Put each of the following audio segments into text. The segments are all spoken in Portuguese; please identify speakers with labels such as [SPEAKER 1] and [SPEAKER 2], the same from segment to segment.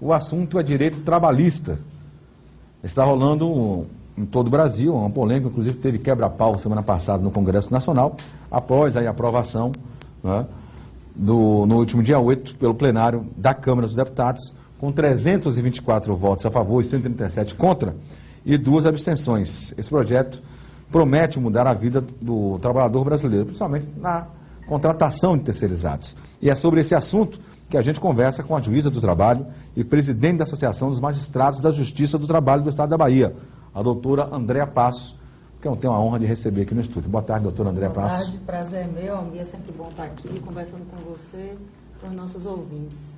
[SPEAKER 1] O assunto é direito trabalhista. Está rolando em todo o Brasil, uma polêmica, inclusive teve quebra-pau semana passada no Congresso Nacional, após a aprovação, né, no último dia 8, pelo plenário da Câmara dos Deputados, com 324 votos a favor e 137 contra e 2 abstenções. Esse projeto promete mudar a vida do trabalhador brasileiro, principalmente na contratação de terceirizados. E é sobre esse assunto que a gente conversa com a juíza do trabalho e presidente da Associação dos Magistrados da Justiça do Trabalho do Estado da Bahia, a doutora Andréa Passos, que eu tenho a honra de receber aqui no estúdio. Boa tarde, doutora Andréa Passos.
[SPEAKER 2] Boa tarde, prazer é meu, é sempre bom estar aqui conversando com você, com os nossos ouvintes.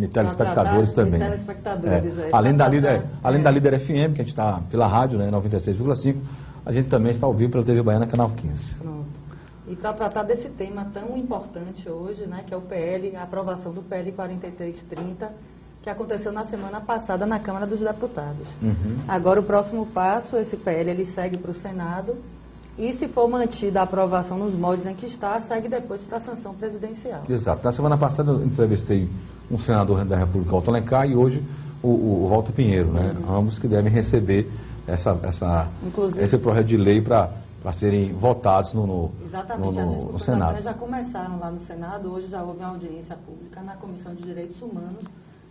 [SPEAKER 1] E telespectadores também.
[SPEAKER 2] Telespectadores,
[SPEAKER 1] Além da Líder FM, que a gente está pela rádio, né, 96,5, a gente também está ao vivo pela TV Baiana, canal 15.
[SPEAKER 2] Pronto. E para tratar desse tema tão importante hoje, né, que é o PL, a aprovação do PL 4330, que aconteceu na semana passada na Câmara dos Deputados. Agora o próximo passo, esse PL ele segue para o Senado e, se for mantida a aprovação nos moldes em que está, segue depois para a sanção presidencial.
[SPEAKER 1] Exato. Na semana passada eu entrevistei um senador da República, Otto Alencar, e hoje o Walter Pinheiro, né? Ambos que devem receber esse projeto de lei para serem votados no Senado.
[SPEAKER 2] Já começaram lá no Senado, hoje já houve uma audiência pública na Comissão de Direitos Humanos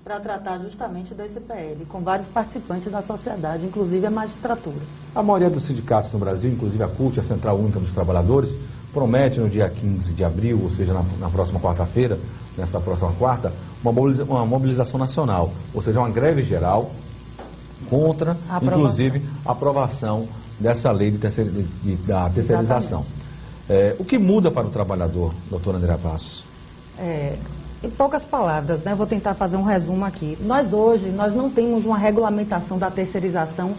[SPEAKER 2] para tratar justamente desse PL, com vários participantes da sociedade, inclusive a magistratura.
[SPEAKER 1] A maioria dos sindicatos no Brasil, inclusive a CUT, a Central Única dos Trabalhadores, promete no dia 15 de abril, ou seja, na próxima quarta-feira, nesta próxima quarta, uma mobilização nacional, ou seja, uma greve geral contra, inclusive, a aprovação dessa lei da terceirização. O que muda para o trabalhador, doutora Andréa Passos?
[SPEAKER 2] Em poucas palavras, né, vou tentar fazer um resumo aqui. Hoje não temos uma regulamentação da terceirização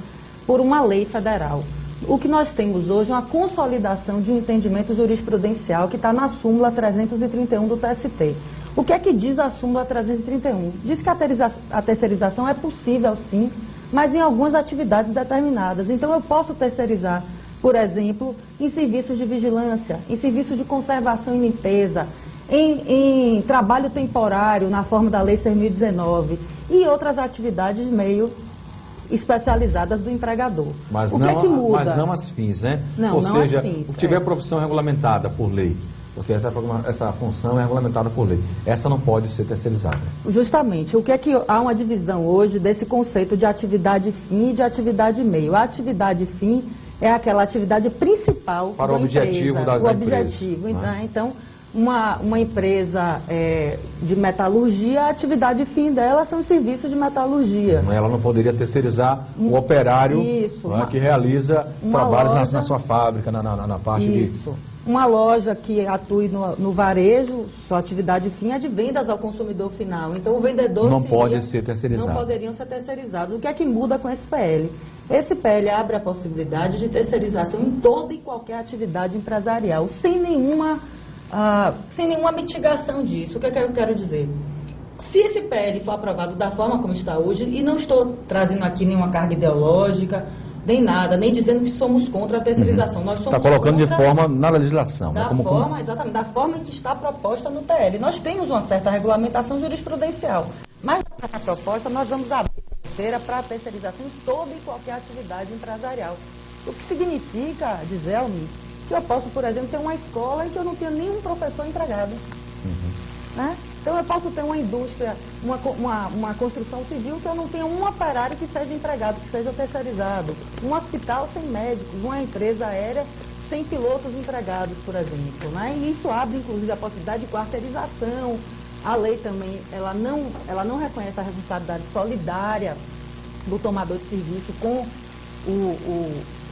[SPEAKER 2] por uma lei federal. O que nós temos hoje é uma consolidação de um entendimento jurisprudencial que está na súmula 331 do TST. O que é que diz a súmula 331? Diz que a terceirização é possível, sim, mas em algumas atividades determinadas. Então, eu posso terceirizar, por exemplo, em serviços de vigilância, em serviços de conservação e limpeza, em trabalho temporário, na forma da Lei 6.019, e outras atividades meio especializadas do empregador.
[SPEAKER 1] Mas
[SPEAKER 2] o que é que muda?
[SPEAKER 1] Mas não as fins, né?
[SPEAKER 2] Não,
[SPEAKER 1] Ou
[SPEAKER 2] não
[SPEAKER 1] seja,
[SPEAKER 2] as fins,
[SPEAKER 1] o que tiver profissão regulamentada por lei, porque essa função é regulamentada por lei, essa não pode ser terceirizada.
[SPEAKER 2] Justamente. O que é que há uma divisão hoje desse conceito de atividade fim e de atividade meio? A atividade fim é aquela atividade principal
[SPEAKER 1] para o objetivo da empresa.
[SPEAKER 2] Então, uma empresa de metalurgia, a atividade fim dela são os serviços de metalurgia.
[SPEAKER 1] Ela não poderia terceirizar o operário que realiza trabalhos na sua fábrica, na parte de...
[SPEAKER 2] Uma loja que atue no varejo, sua atividade fim é de vendas ao consumidor final. Então, o vendedor
[SPEAKER 1] não pode ser terceirizado.
[SPEAKER 2] Não poderiam ser terceirizados. O que é que muda com esse PL? Esse PL abre a possibilidade de terceirização em toda e qualquer atividade empresarial, sem nenhuma mitigação disso. O que é que eu quero dizer? Se esse PL for aprovado da forma como está hoje, e não estou trazendo aqui nenhuma carga ideológica, nem nada, nem dizendo que somos contra a terceirização. Nós somos
[SPEAKER 1] está colocando de forma na legislação.
[SPEAKER 2] Exatamente, da forma em que está proposta no PL. Nós temos uma certa regulamentação jurisprudencial, mas nessa proposta nós vamos abrir a porteira para a terceirização em toda e qualquer atividade empresarial. O que significa, dizer-me, que eu posso, por exemplo, ter uma escola em que eu não tenho nenhum professor empregado. Né? Então, eu posso ter uma indústria, uma construção civil que eu não tenha um operário que seja empregado, que seja terceirizado. Um hospital sem médicos, uma empresa aérea sem pilotos empregados, por exemplo. Né? E isso abre, inclusive, a possibilidade de quarteirização. A lei também, ela não reconhece a responsabilidade solidária do tomador de serviço com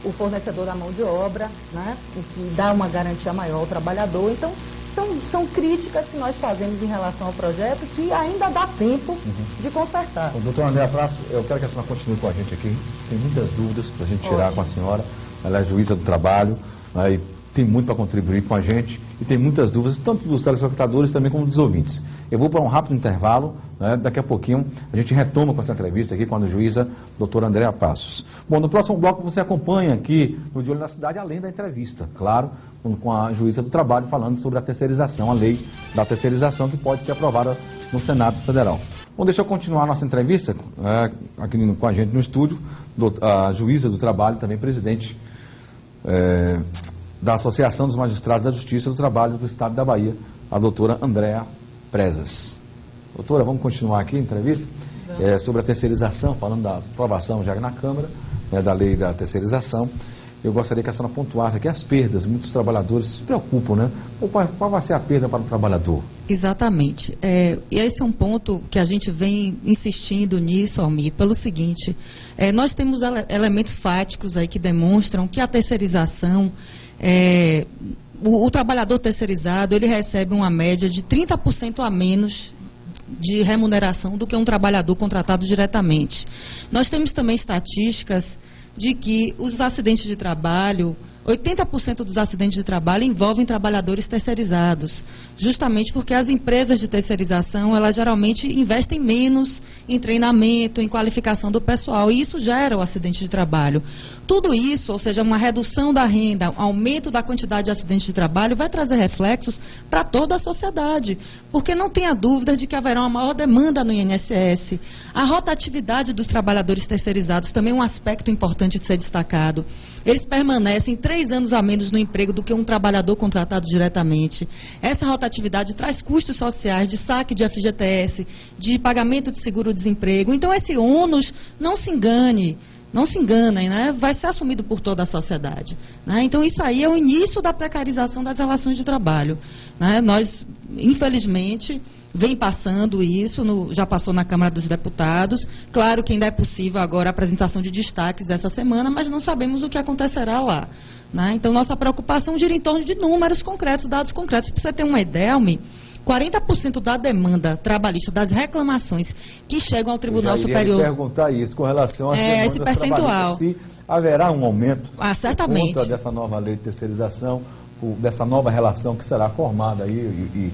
[SPEAKER 2] o fornecedor da mão de obra, né? O que dá uma garantia maior ao trabalhador. Então, são críticas que nós fazemos em relação ao projeto que ainda dá tempo de consertar.
[SPEAKER 1] Doutora Andréa Passos, eu quero que a senhora continue com a gente aqui. Tem muitas dúvidas para a gente tirar com a senhora. Ela é juíza do trabalho, né, e tem muito para contribuir com a gente. E tem muitas dúvidas, tanto dos telespectadores também como dos ouvintes. Eu vou para um rápido intervalo, né, daqui a pouquinho a gente retoma com essa entrevista aqui com a juíza doutora Andréa Passos. Bom, no próximo bloco você acompanha aqui no De Olho na Cidade, além da entrevista, claro, com a juíza do trabalho falando sobre a terceirização, a lei da terceirização que pode ser aprovada no Senado Federal. Bom, deixa eu continuar a nossa entrevista aqui com a gente no estúdio, a juíza do trabalho, também presidente da Associação dos Magistrados da Justiça do Trabalho do Estado da Bahia, a doutora Andréa Prezas. Doutora, vamos continuar aqui a entrevista sobre a terceirização, falando da aprovação já na Câmara, da lei da terceirização. Eu gostaria que a senhora pontuasse aqui as perdas. Muitos trabalhadores se preocupam, né? Qual vai ser a perda para o trabalhador?
[SPEAKER 2] Exatamente. E esse é um ponto que a gente vem insistindo nisso, Almir, pelo seguinte: nós temos elementos fáticos aí que demonstram que a terceirização, o trabalhador terceirizado, ele recebe uma média de 30% a menos de remuneração do que um trabalhador contratado diretamente. Nós temos também estatísticas de que os acidentes de trabalho, 80% dos acidentes de trabalho envolvem trabalhadores terceirizados, justamente porque as empresas de terceirização, elas geralmente investem menos em treinamento, em qualificação do pessoal, e isso gera o acidente de trabalho. Tudo isso, ou seja, uma redução da renda, aumento da quantidade de acidentes de trabalho, vai trazer reflexos para toda a sociedade, porque não tenha dúvida de que haverá uma maior demanda no INSS. A rotatividade dos trabalhadores terceirizados também é um aspecto importante de ser destacado. Eles permanecem 3 anos a menos no emprego do que um trabalhador contratado diretamente. Essa rotatividade traz custos sociais de saque de FGTS, de pagamento de seguro-desemprego. Então, esse ônus, não se enganem, né? Vai ser assumido por toda a sociedade, né? Então, isso aí é o início da precarização das relações de trabalho, né? Nós, infelizmente, vem passando isso, já passou na Câmara dos Deputados. Claro que ainda é possível agora a apresentação de destaques essa semana, mas não sabemos o que acontecerá lá, né? Então, nossa preocupação gira em torno de números concretos, dados concretos. Para você ter uma ideia, Almir, 40% da demanda trabalhista, das reclamações que chegam ao Tribunal Superior...
[SPEAKER 1] Eu ia perguntar isso, com relação às demandas
[SPEAKER 2] esse percentual.
[SPEAKER 1] Se haverá um aumento
[SPEAKER 2] certamente,
[SPEAKER 1] por conta dessa nova lei de terceirização, dessa nova relação que será formada aí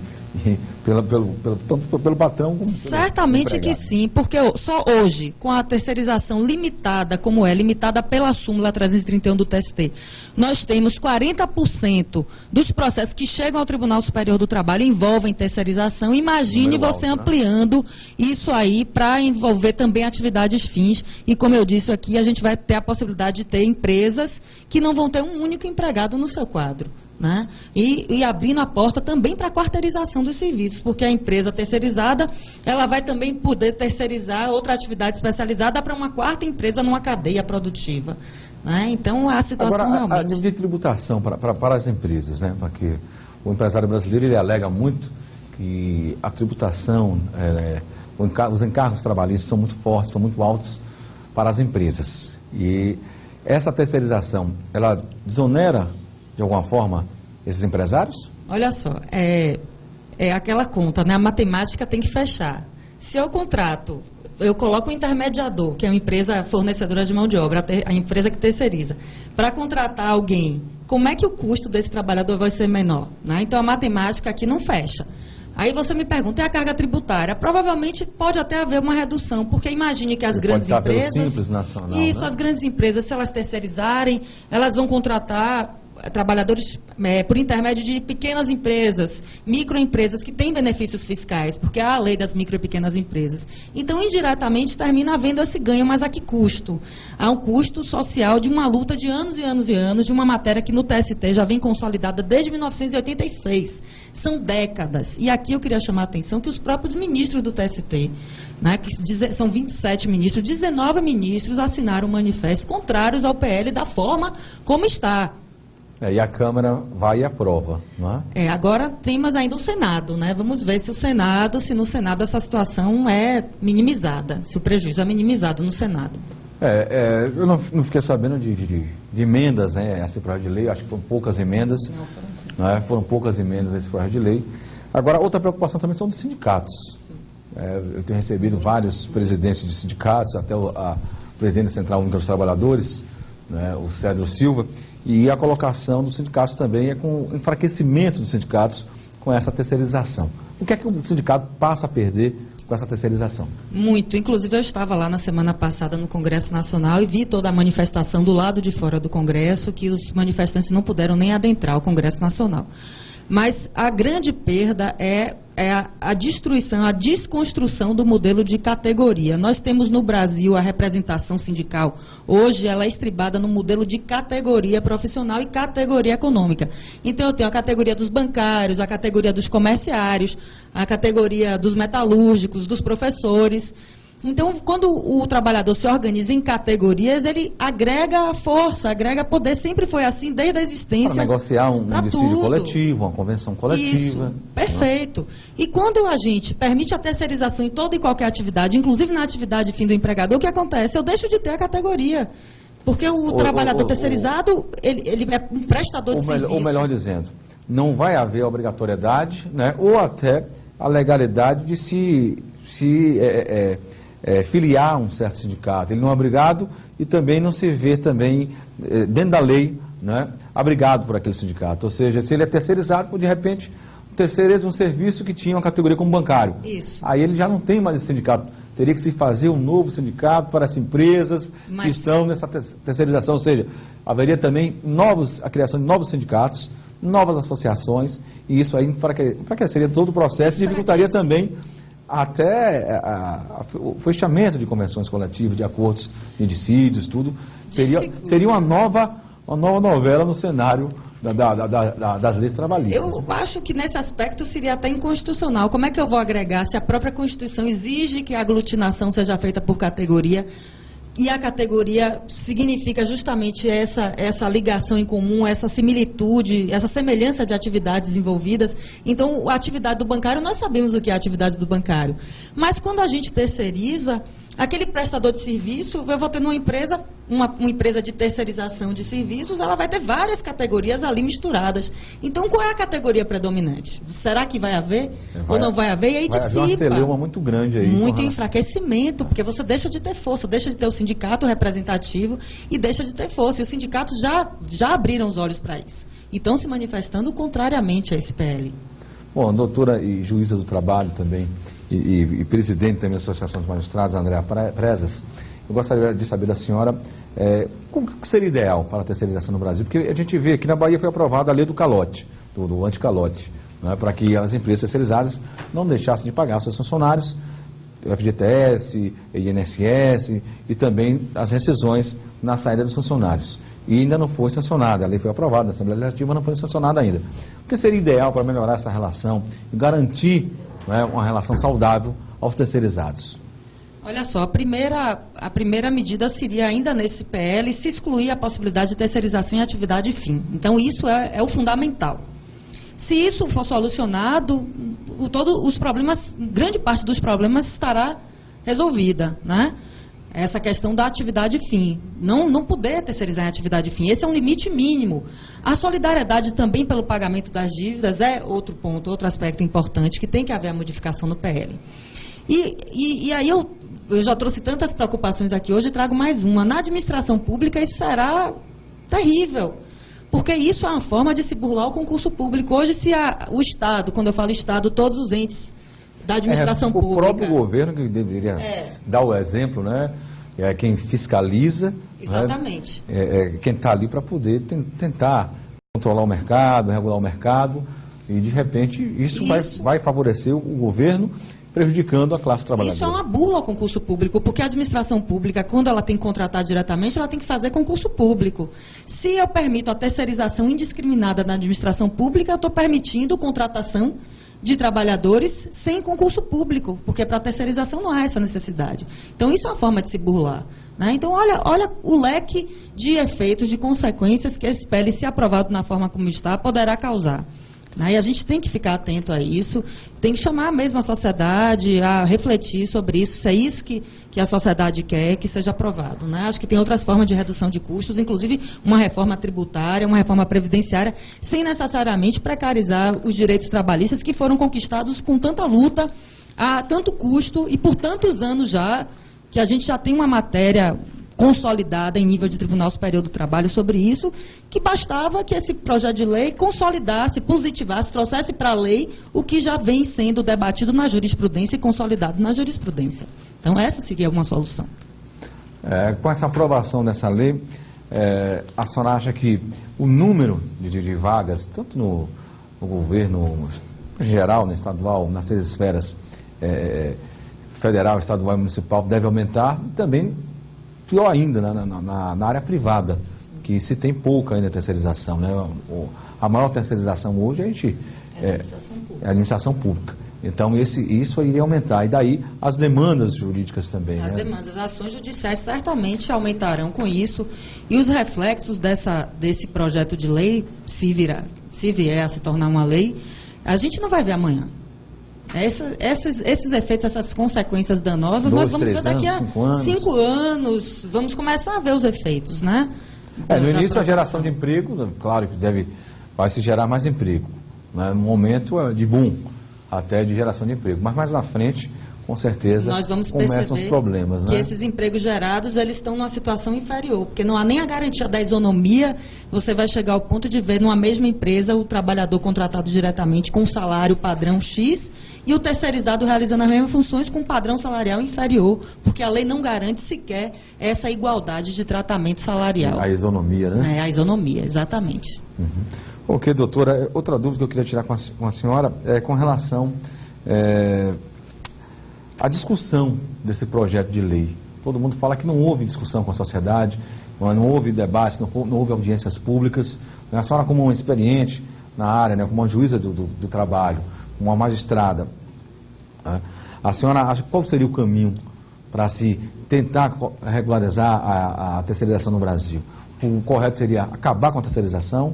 [SPEAKER 1] tanto pelo patrão como
[SPEAKER 2] certamente que sim, porque só hoje, com a terceirização limitada, como limitada pela súmula 331 do TST, nós temos 40% dos processos que chegam ao Tribunal Superior do Trabalho envolvem terceirização. Imagine você ampliando isso aí para envolver também atividades fins, e como eu disse aqui, a gente vai ter a possibilidade de ter empresas que não vão ter um único empregado no seu quadro, né? E abrindo a porta também para a quarteirização dos serviços, porque a empresa terceirizada, ela vai também poder terceirizar outra atividade especializada para uma quarta empresa numa cadeia produtiva, né? Então, a situação
[SPEAKER 1] agora,
[SPEAKER 2] realmente...
[SPEAKER 1] a nível de tributação para as empresas, né? Porque o empresário brasileiro, ele alega muito que a tributação, os encargos trabalhistas são muito fortes, são muito altos para as empresas. E essa terceirização, ela desonera de alguma forma esses empresários?
[SPEAKER 2] Olha só, é aquela conta, né? A matemática tem que fechar. Se eu contrato, eu coloco um intermediador, que é uma empresa fornecedora de mão de obra, a empresa que terceiriza, para contratar alguém, como é que o custo desse trabalhador vai ser menor, né? Então, a matemática aqui não fecha. Aí você me pergunta, e a carga tributária? Provavelmente pode até haver uma redução, porque imagine que as grandes empresas...
[SPEAKER 1] Pelo Simples Nacional,
[SPEAKER 2] isso,
[SPEAKER 1] né?
[SPEAKER 2] As grandes empresas, se elas terceirizarem, elas vão contratar trabalhadores por intermédio de pequenas empresas, microempresas que têm benefícios fiscais, porque há a lei das micro e pequenas empresas. Então, indiretamente, termina havendo esse ganho, mas a que custo? Há um custo social de uma luta de anos e anos e anos, de uma matéria que no TST já vem consolidada desde 1986. São décadas. E aqui eu queria chamar a atenção que os próprios ministros do TST, né, que são 27 ministros, 19 ministros assinaram um manifesto contrários ao PL da forma como está.
[SPEAKER 1] E a Câmara vai e aprova, não é?
[SPEAKER 2] Agora temos ainda o Senado, né? Vamos ver se no Senado essa situação é minimizada, se o prejuízo é minimizado no Senado.
[SPEAKER 1] Eu não fiquei sabendo de emendas, né? Esse projeto de lei, acho que foram poucas emendas, foram poucas emendas esse projeto de lei. Agora, outra preocupação também são dos sindicatos. Eu tenho recebido vários presidentes de sindicatos, até a presidente da Central Única dos Trabalhadores, né, o Cedro Silva, e a colocação dos sindicatos também é com o enfraquecimento dos sindicatos com essa terceirização. O que é que o sindicato passa a perder com essa terceirização? Muito.
[SPEAKER 2] Inclusive, eu estava lá na semana passada no Congresso Nacional e vi toda a manifestação do lado de fora do Congresso, que os manifestantes não puderam nem adentrar o Congresso Nacional. Mas a grande perda é a destruição, a desconstrução do modelo de categoria. Nós temos no Brasil a representação sindical, hoje ela é estribada no modelo de categoria profissional e categoria econômica. Então eu tenho a categoria dos bancários, a categoria dos comerciários, a categoria dos metalúrgicos, dos professores. Então, quando o trabalhador se organiza em categorias, ele agrega força, agrega poder. Sempre foi assim, desde a existência.
[SPEAKER 1] Para negociar um dissídio coletivo, uma convenção coletiva.
[SPEAKER 2] Isso, perfeito. E quando a gente permite a terceirização em toda e qualquer atividade, inclusive na atividade fim do empregador, o que acontece? Eu deixo de ter a categoria. Porque o trabalhador terceirizado, ele é um prestador de serviço.
[SPEAKER 1] Ou melhor dizendo, não vai haver obrigatoriedade, né, ou até a legalidade de se filiar a um certo sindicato. Ele não é obrigado e também não se vê também, dentro da lei, né, abrigado por aquele sindicato. Ou seja, se ele é terceirizado, de repente, terceiriza um serviço que tinha uma categoria como bancário.
[SPEAKER 2] Isso.
[SPEAKER 1] Aí ele já não tem mais esse sindicato. Teria que se fazer um novo sindicato para as empresas que estão nessa terceirização. Ou seja, haveria também a criação de novos sindicatos, novas associações, e isso aí enfraqueceria todo o processo e dificultaria também até o fechamento de convenções coletivas, de acordos de dissídios, tudo. Seria uma nova novela no cenário das leis trabalhistas.
[SPEAKER 2] Eu acho que nesse aspecto seria até inconstitucional. Como é que eu vou agregar se a própria Constituição exige que a aglutinação seja feita por categoria? E a categoria significa justamente essa ligação em comum, essa similitude, essa semelhança de atividades envolvidas. Então, a atividade do bancário, nós sabemos o que é a atividade do bancário. Mas quando a gente terceiriza, aquele prestador de serviço, eu vou ter uma empresa de terceirização de serviços, ela vai ter várias categorias ali misturadas. Então, qual é a categoria predominante? Será que vai haver ou não vai haver? E aí
[SPEAKER 1] vai haver uma celeuma muito grande aí.
[SPEAKER 2] Muito enfraquecimento, porque você deixa de ter força, deixa de ter o sindicato representativo e deixa de ter força. E os sindicatos já abriram os olhos para isso. E estão se manifestando contrariamente a esse PL.
[SPEAKER 1] Bom, doutora e juíza do trabalho também, e presidente também da Associação dos Magistrados, Andréa Presas, eu gostaria de saber da senhora como seria ideal para a terceirização no Brasil, porque a gente vê que na Bahia foi aprovada a lei do calote, do anticalote, né, para que as empresas terceirizadas não deixassem de pagar aos seus funcionários, FGTS, INSS e também as rescisões na saída dos funcionários. E ainda não foi sancionada, a lei foi aprovada na Assembleia Legislativa, não foi sancionada ainda. O que seria ideal para melhorar essa relação e garantir, né, uma relação saudável aos terceirizados?
[SPEAKER 2] Olha só, a primeira medida seria, ainda nesse PL, se excluir a possibilidade de terceirização em atividade fim. Então, isso é o fundamental. Se isso for solucionado, os problemas, grande parte dos problemas estará resolvida, né? Essa questão da atividade fim. Não poder terceirizar em atividade fim. Esse é um limite mínimo. A solidariedade também pelo pagamento das dívidas é outro ponto, outro aspecto importante, que tem que haver a modificação no PL. E aí eu já trouxe tantas preocupações aqui hoje, trago mais uma. Na administração pública isso será terrível. Porque isso é uma forma de se burlar o concurso público. Hoje, se o Estado, quando eu falo Estado, todos os entes da administração pública...
[SPEAKER 1] O próprio governo que deveria dar o exemplo, né? É quem fiscaliza.
[SPEAKER 2] Exatamente.
[SPEAKER 1] Né? Quem está ali para poder tentar controlar o mercado, regular o mercado. E, de repente, isso. Vai favorecer o governo, prejudicando a classe trabalhadora.
[SPEAKER 2] Isso é uma burla ao concurso público, porque a administração pública, quando ela tem que contratar diretamente, ela tem que fazer concurso público. Se eu permito a terceirização indiscriminada na administração pública, eu estou permitindo contratação de trabalhadores sem concurso público, porque para a terceirização não há essa necessidade. Então, isso é uma forma de se burlar, né? Então, olha o leque de efeitos, de consequências que esse PL, se aprovado na forma como está, poderá causar. E a gente tem que ficar atento a isso, tem que chamar mesmo a sociedade a refletir sobre isso, se é isso que a sociedade quer que seja aprovado, né? Acho que tem outras formas de redução de custos, inclusive uma reforma tributária, uma reforma previdenciária, sem necessariamente precarizar os direitos trabalhistas que foram conquistados com tanta luta, a tanto custo e por tantos anos já, que a gente já tem uma matéria consolidada em nível de Tribunal Superior do Trabalho sobre isso, que bastava que esse projeto de lei consolidasse, positivasse, trouxesse para a lei o que já vem sendo debatido na jurisprudência e consolidado na jurisprudência. Então, essa seria uma solução.
[SPEAKER 1] Com essa aprovação dessa lei, a senhora acha que o número de vagas, tanto o governo geral, né, estadual, nas três esferas, federal, estadual e municipal, deve aumentar. E também, pior ainda, na área privada, que se tem pouca ainda terceirização, né? A maior terceirização hoje é a administração pública. Então, isso iria aumentar. E daí, as demandas jurídicas também.
[SPEAKER 2] As demandas, as ações judiciais certamente aumentarão com isso. E os reflexos desse projeto de lei, se vier a se tornar uma lei, a gente não vai ver amanhã. Esses efeitos, essas consequências danosas, nós vamos ver daqui a 5 anos. Vamos começar a ver os efeitos, né?
[SPEAKER 1] No início, a geração de emprego, claro que vai se gerar mais emprego. Né? No momento de boom, até de geração de emprego. Mas mais na frente, com certeza,
[SPEAKER 2] nós vamos
[SPEAKER 1] começam os problemas.
[SPEAKER 2] Que esses empregos gerados, eles estão numa situação inferior, porque não há nem a garantia da isonomia. Você vai chegar ao ponto de ver numa mesma empresa o trabalhador contratado diretamente com um salário padrão X e o terceirizado realizando as mesmas funções com um padrão salarial inferior, porque a lei não garante sequer essa igualdade de tratamento salarial.
[SPEAKER 1] A isonomia, né?
[SPEAKER 2] A isonomia, exatamente.
[SPEAKER 1] Ok, doutora, outra dúvida que eu queria tirar com a senhora é com relação à discussão desse projeto de lei. Todo mundo fala que não houve discussão com a sociedade, não houve debate, não houve audiências públicas. A senhora, como uma experiente na área, né, como uma juíza do trabalho, uma magistrada, a senhora acha qual seria o caminho para se tentar regularizar a terceirização no Brasil? O correto seria acabar com a terceirização?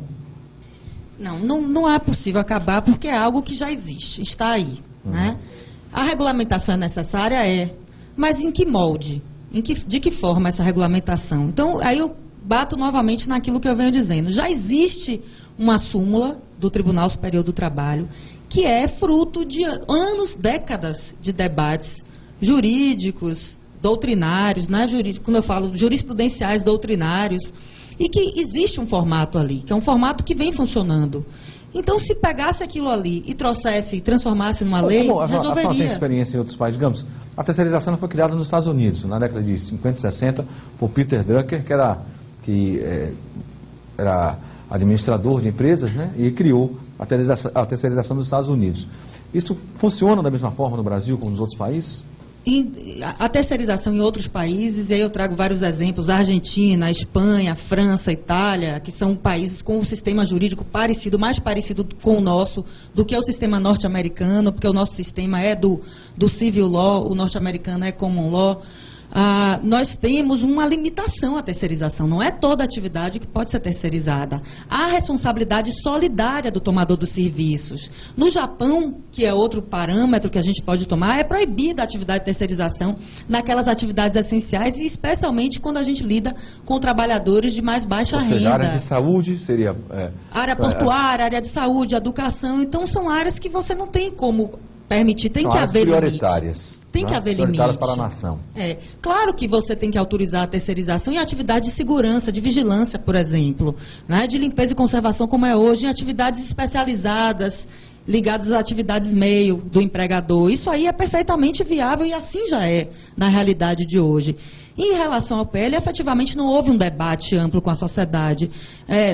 [SPEAKER 2] Não é possível acabar porque é algo que já existe, está aí. Né? A regulamentação é necessária? Mas em que molde? De que forma essa regulamentação? Então, aí eu bato novamente naquilo que eu venho dizendo. Já existe uma súmula do Tribunal Superior do Trabalho que é fruto de anos, décadas de debates jurídicos, doutrinários, né? Quando eu falo jurisprudenciais, doutrinários, e que existe um formato ali, que é um formato que vem funcionando. Então, se pegasse aquilo ali e trouxesse, transformasse numa lei, resolveria. A senhora tem
[SPEAKER 1] experiência em outros países, digamos, a terceirização foi criada nos Estados Unidos, na década de 50 e 60, por Peter Drucker, que era administrador de empresas, né, e criou a terceirização nos Estados Unidos. Isso funciona da mesma forma no Brasil como nos outros países?
[SPEAKER 2] A terceirização em outros países, e aí eu trago vários exemplos, a Argentina, a Espanha, a França, a Itália, que são países com um sistema jurídico parecido, mais parecido com o nosso, do que o sistema norte-americano, porque o nosso sistema é do civil law, o norte-americano é common law. Nós temos uma limitação à terceirização, não é toda atividade que pode ser terceirizada. Há responsabilidade solidária do tomador dos serviços. No Japão, que é outro parâmetro que a gente pode tomar, é proibida a atividade de terceirização naquelas atividades essenciais, e especialmente quando a gente lida com trabalhadores de mais baixa renda.
[SPEAKER 1] A área de saúde seria...
[SPEAKER 2] área portuária, área de saúde, educação. Então, são áreas que você não tem como permitir, tem que haver
[SPEAKER 1] prioritárias.
[SPEAKER 2] Tem que haver limite.
[SPEAKER 1] Para a nação.
[SPEAKER 2] Claro que você tem que autorizar a terceirização em atividades de segurança, de vigilância, por exemplo, né, de limpeza e conservação, como é hoje, em atividades especializadas, ligadas às atividades meio do empregador. Isso aí é perfeitamente viável e assim já é na realidade de hoje. Em relação ao PL, efetivamente não houve um debate amplo com a sociedade.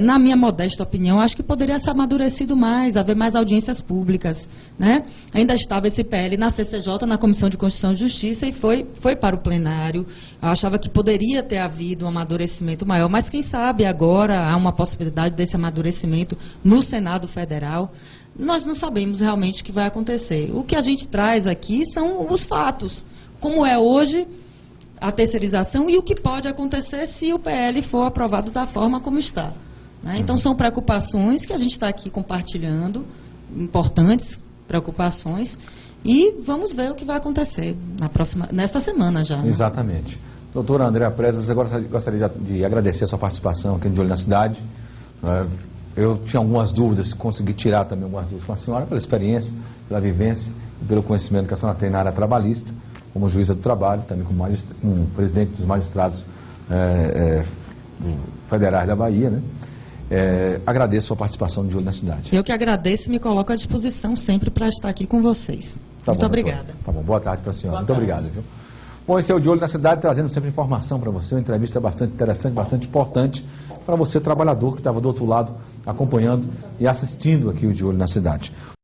[SPEAKER 2] Na minha modesta opinião, acho que poderia ser amadurecido mais, haver mais audiências públicas. Né? Ainda estava esse PL na CCJ, na Comissão de Constituição e Justiça, e foi para o plenário. Eu achava que poderia ter havido um amadurecimento maior, mas quem sabe agora há uma possibilidade desse amadurecimento no Senado Federal. Nós não sabemos realmente o que vai acontecer. O que a gente traz aqui são os fatos. Como é hoje a terceirização e o que pode acontecer se o PL for aprovado da forma como está. Né? Então, são preocupações que a gente está aqui compartilhando, importantes preocupações, e vamos ver o que vai acontecer nesta semana já. Né?
[SPEAKER 1] Exatamente. Doutora Andréa Presas, eu gostaria de agradecer a sua participação aqui no De Olho na Cidade. Eu tinha algumas dúvidas, consegui tirar também algumas dúvidas com a senhora, pela experiência, pela vivência e pelo conhecimento que a senhora tem na área trabalhista, como juíza do trabalho, também como presidente dos magistrados federais da Bahia, né? Agradeço a sua participação de Olho na Cidade.
[SPEAKER 2] Eu que agradeço e me coloco à disposição sempre para estar aqui com vocês. Muito obrigada.
[SPEAKER 1] Tá bom, boa tarde para a senhora. Muito obrigado. Viu? Bom, esse é o De Olho na Cidade, trazendo sempre informação para você, uma entrevista bastante interessante, bastante importante para você, trabalhador que estava do outro lado acompanhando e assistindo aqui o De Olho na Cidade.